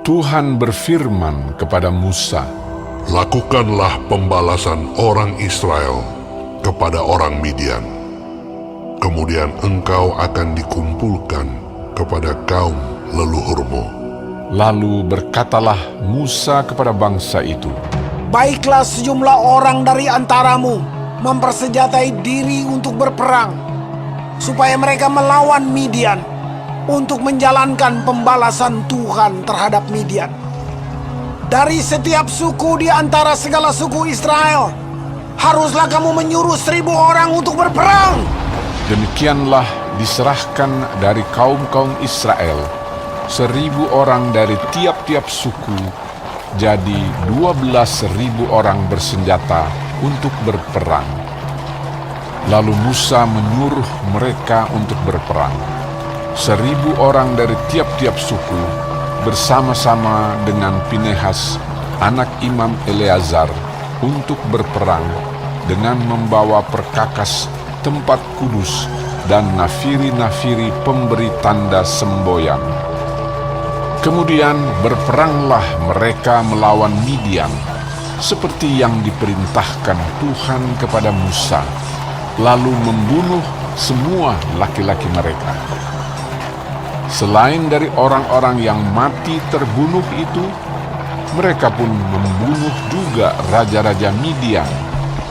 Tuhan berfirman kepada Musa, Lakukanlah pembalasan orang Israel kepada orang Midian. Kemudian engkau akan dikumpulkan kepada kaum leluhurmu. Lalu berkatalah Musa kepada bangsa itu, Baiklah sejumlah orang dari antaramu mempersenjatai diri untuk berperang, supaya mereka melawan Midian untuk menjalankan pembalasan Tuhan terhadap Midian. Dari setiap suku di antara segala suku Israel, haruslah kamu menyuruh 1.000 orang untuk berperang. demikianlah diserahkan dari kaum-kaum Israel 1.000 orang dari tiap-tiap suku, jadi 12.000 orang bersenjata untuk berperang. Lalu Musa menyuruh mereka untuk berperang, 1.000 orang dari tiap-tiap suku, bersama-sama dengan Pinehas, anak Imam Eleazar, untuk berperang dengan membawa perkakas tempat kudus dan nafiri-nafiri pemberi tanda semboyan. Kemudian berperanglah mereka melawan Midian, seperti yang diperintahkan Tuhan kepada Musa, lalu membunuh semua laki-laki mereka. Selain dari orang-orang yang mati terbunuh itu, mereka pun membunuh juga raja-raja Midian,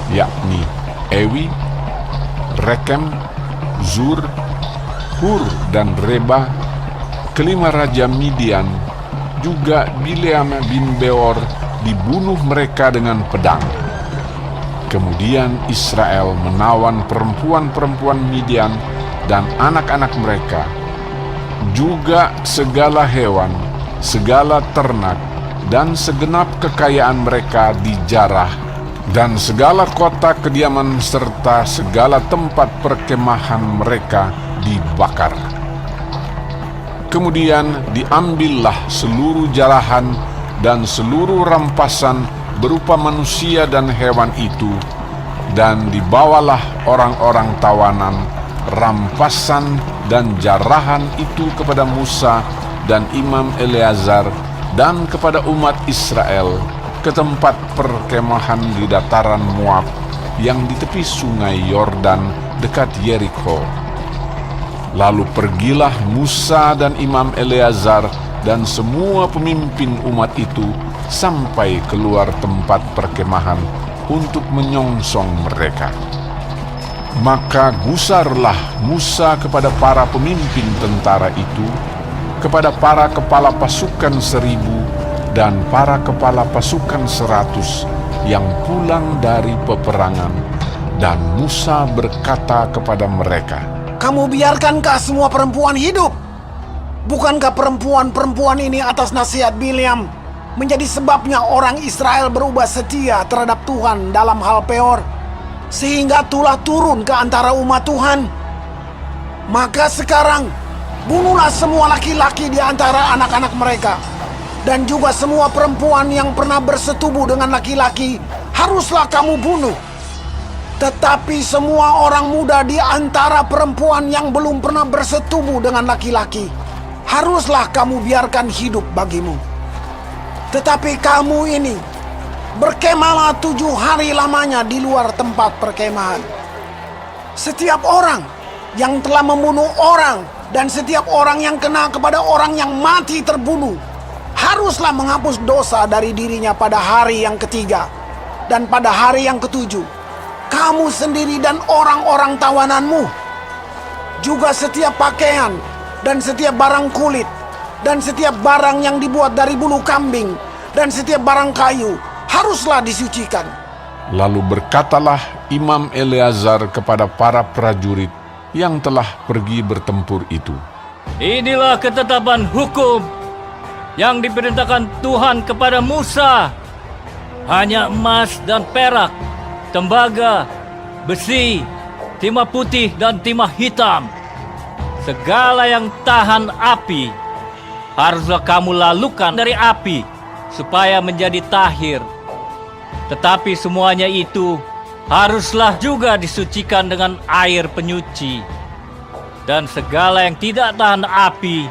yakni Ewi, Rekem, Zur, Hur, dan Reba, kelima raja Midian. Juga Bileam bin Beor dibunuh mereka dengan pedang. Kemudian Israel menawan perempuan-perempuan Midian dan anak-anak mereka, juga segala hewan, segala ternak, dan segenap kekayaan mereka dijarah, dan segala kota kediaman serta segala tempat perkemahan mereka dibakar. Kemudian diambillah seluruh jarahan dan seluruh rampasan berupa manusia dan hewan itu, dan dibawalah orang-orang tawanan, rampasan dan jarahan itu kepada Musa dan Imam Eleazar dan kepada umat Israel ke tempat perkemahan di dataran Moab yang di tepi sungai Yordan dekat Yeriko. Lalu pergilah Musa dan Imam Eleazar dan semua pemimpin umat itu sampai keluar tempat perkemahan untuk menyongsong mereka. Maka gusarlah Musa kepada para pemimpin tentara itu, kepada para kepala pasukan 1.000 dan para kepala pasukan 100 yang pulang dari peperangan. Dan Musa berkata kepada mereka, Kamu biarkankah semua perempuan hidup? Bukankah perempuan-perempuan ini atas nasihat Bileam menjadi sebabnya orang Israel berubah setia terhadap Tuhan dalam hal Peor, sehingga tulah turun ke antara umat Tuhan? Maka sekarang bunuhlah semua laki-laki di antara anak-anak mereka, dan juga semua perempuan yang pernah bersetubuh dengan laki-laki haruslah kamu bunuh. Tetapi semua orang muda di antara perempuan yang belum pernah bersetubuh dengan laki-laki haruslah kamu biarkan hidup bagimu. Tetapi kamu ini berkemahlah 7 hari lamanya di luar tempat perkemahan. Setiap orang yang telah membunuh orang dan setiap orang yang kena kepada orang yang mati terbunuh haruslah menghapus dosa dari dirinya pada hari yang ketiga. Dan pada hari yang ketujuh, kamu sendiri dan orang-orang tawananmu, juga setiap pakaian dan setiap barang kulit dan setiap barang yang dibuat dari bulu kambing dan setiap barang kayu haruslah disucikan. Lalu berkatalah Imam Eleazar kepada para prajurit yang telah pergi bertempur itu, Inilah ketetapan hukum yang diperintahkan Tuhan kepada Musa. Hanya emas dan perak, tembaga, besi, timah putih dan timah hitam, segala yang tahan api, haruslah kamu lalukan dari api supaya menjadi tahir. Tetapi semuanya itu haruslah juga disucikan dengan air penyuci. Dan segala yang tidak tahan api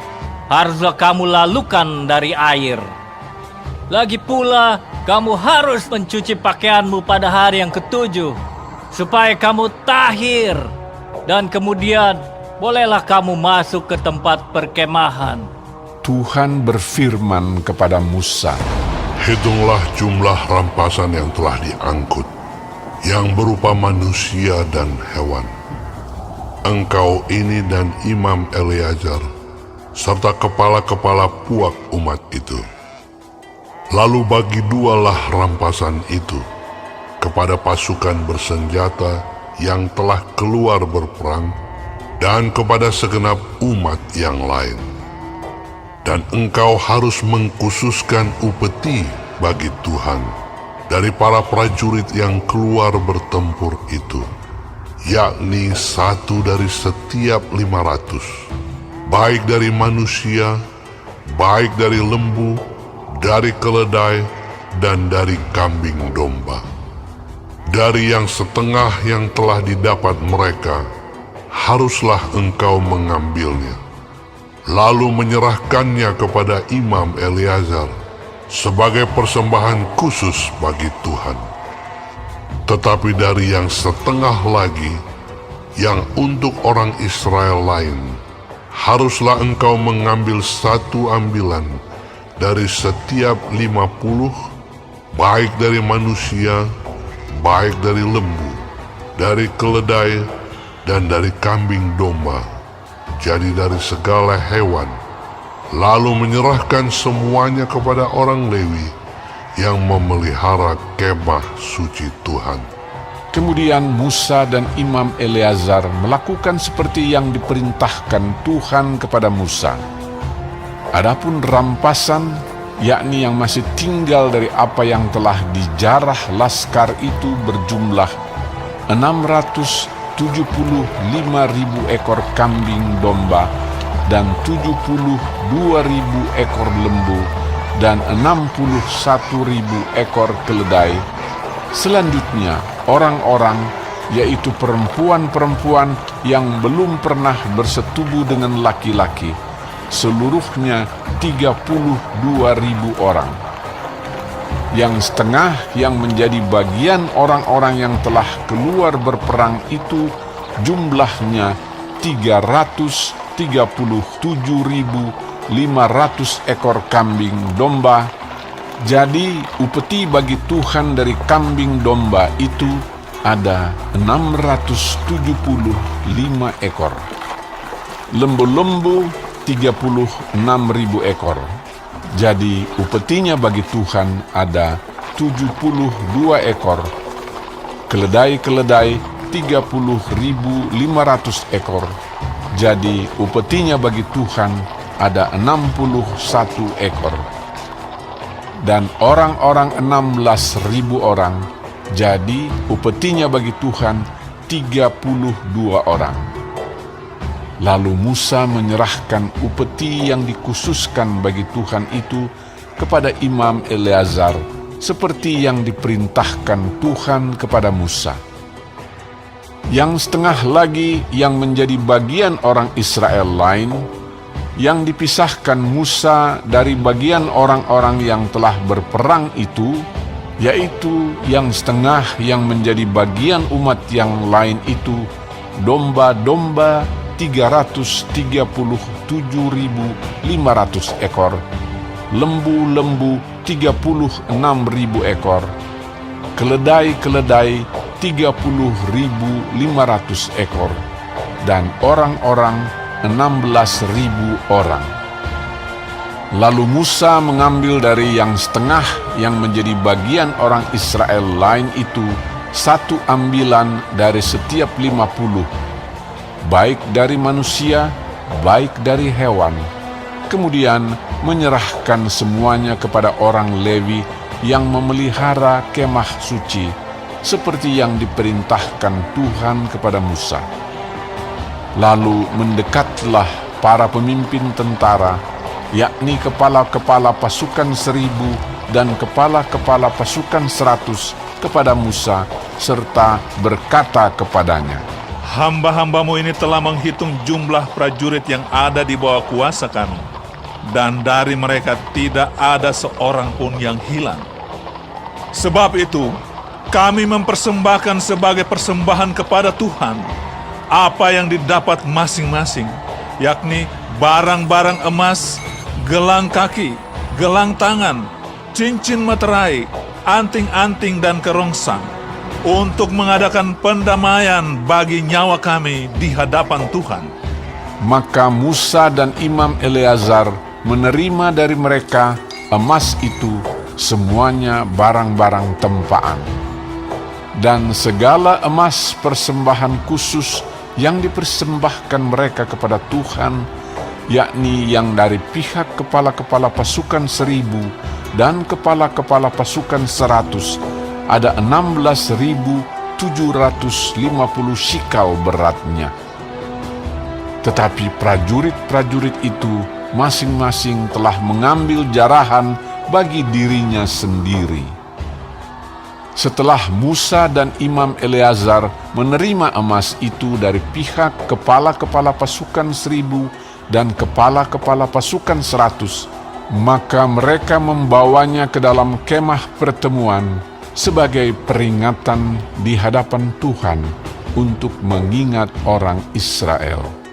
haruslah kamu lalukan dari air. Lagi pula, kamu harus mencuci pakaianmu pada hari yang ketujuh, supaya kamu tahir, dan kemudian bolehlah kamu masuk ke tempat perkemahan. Tuhan berfirman kepada Musa, Hitunglah jumlah rampasan yang telah diangkut, yang berupa manusia dan hewan. Engkau ini dan Imam Eleazar, serta kepala-kepala puak umat itu. Lalu bagi dualah rampasan itu kepada pasukan bersenjata yang telah keluar berperang dan kepada segenap umat yang lain. Dan engkau harus mengkhususkan upeti bagi Tuhan dari para prajurit yang keluar bertempur itu, yakni 1 dari setiap 500, baik dari manusia, baik dari lembu, dari keledai, dan dari kambing domba. Dari yang setengah yang telah didapat mereka, haruslah engkau mengambilnya, lalu menyerahkannya kepada Imam Eleazar sebagai persembahan khusus bagi Tuhan. Tetapi dari yang setengah lagi, yang untuk orang Israel lain, haruslah engkau mengambil 1 ambilan dari setiap 50, baik dari manusia, baik dari lembu, dari keledai, dan dari kambing domba, jadi dari segala hewan, lalu menyerahkan semuanya kepada orang Lewi yang memelihara kemah suci Tuhan. Kemudian Musa dan Imam Eleazar melakukan seperti yang diperintahkan Tuhan kepada Musa. Adapun rampasan, yakni yang masih tinggal dari apa yang telah dijarah laskar itu berjumlah 675.000 ekor kambing domba dan 72.000 ekor lembu dan 61.000 ekor keledai. Selanjutnya, orang-orang, yaitu perempuan-perempuan yang belum pernah bersetubuh dengan laki-laki, seluruhnya 32.000 orang. Yang setengah yang menjadi bagian orang-orang yang telah keluar berperang itu jumlahnya 337.500 ekor kambing domba. Jadi upeti bagi Tuhan dari kambing domba itu ada 675 ekor. Lembu-lembu 36.000 ekor. Jadi upetinya bagi Tuhan ada 72 ekor. Keledai-keledai 30.500 ekor. Jadi upetinya bagi Tuhan ada 61 ekor. Dan orang-orang 16.000 orang. Jadi upetinya bagi Tuhan 32 orang. Lalu Musa menyerahkan upeti yang dikhususkan bagi Tuhan itu kepada Imam Eleazar, seperti yang diperintahkan Tuhan kepada Musa. Yang setengah lagi yang menjadi bagian orang Israel lain, yang dipisahkan Musa dari bagian orang-orang yang telah berperang itu, yaitu yang setengah yang menjadi bagian umat yang lain itu, domba-domba 337.500 ekor, lembu-lembu 36.000 ekor, keledai-keledai 30.500 ekor, dan orang-orang 16.000 orang. Lalu Musa mengambil dari yang setengah yang menjadi bagian orang Israel lain itu 1 ambilan dari setiap 50, baik dari manusia, baik dari hewan. Kemudian menyerahkan semuanya kepada orang Lewi yang memelihara kemah suci, seperti yang diperintahkan Tuhan kepada Musa. Lalu mendekatlah para pemimpin tentara, yakni kepala-kepala pasukan 1.000 dan kepala-kepala pasukan 100 kepada Musa, serta berkata kepadanya, Hamba-hambamu ini telah menghitung jumlah prajurit yang ada di bawah kuasa kami, dan dari mereka tidak ada seorang pun yang hilang. Sebab itu, kami mempersembahkan sebagai persembahan kepada Tuhan apa yang didapat masing-masing, yakni barang-barang emas, gelang kaki, gelang tangan, cincin materai, anting-anting dan kerongsang, untuk mengadakan pendamaian bagi nyawa kami di hadapan Tuhan. Maka Musa dan Imam Eleazar menerima dari mereka emas itu semuanya barang-barang tempaan. Dan segala emas persembahan khusus yang dipersembahkan mereka kepada Tuhan, yakni yang dari pihak kepala-kepala pasukan 1.000 dan kepala-kepala pasukan 100, ada 16.750 shikal beratnya. Tetapi prajurit-prajurit itu masing-masing telah mengambil jarahan bagi dirinya sendiri. Setelah Musa dan Imam Eleazar menerima emas itu dari pihak kepala-kepala pasukan 1.000 dan kepala-kepala pasukan 100, maka mereka membawanya ke dalam kemah pertemuan sebagai peringatan di hadapan Tuhan untuk mengingat orang Israel.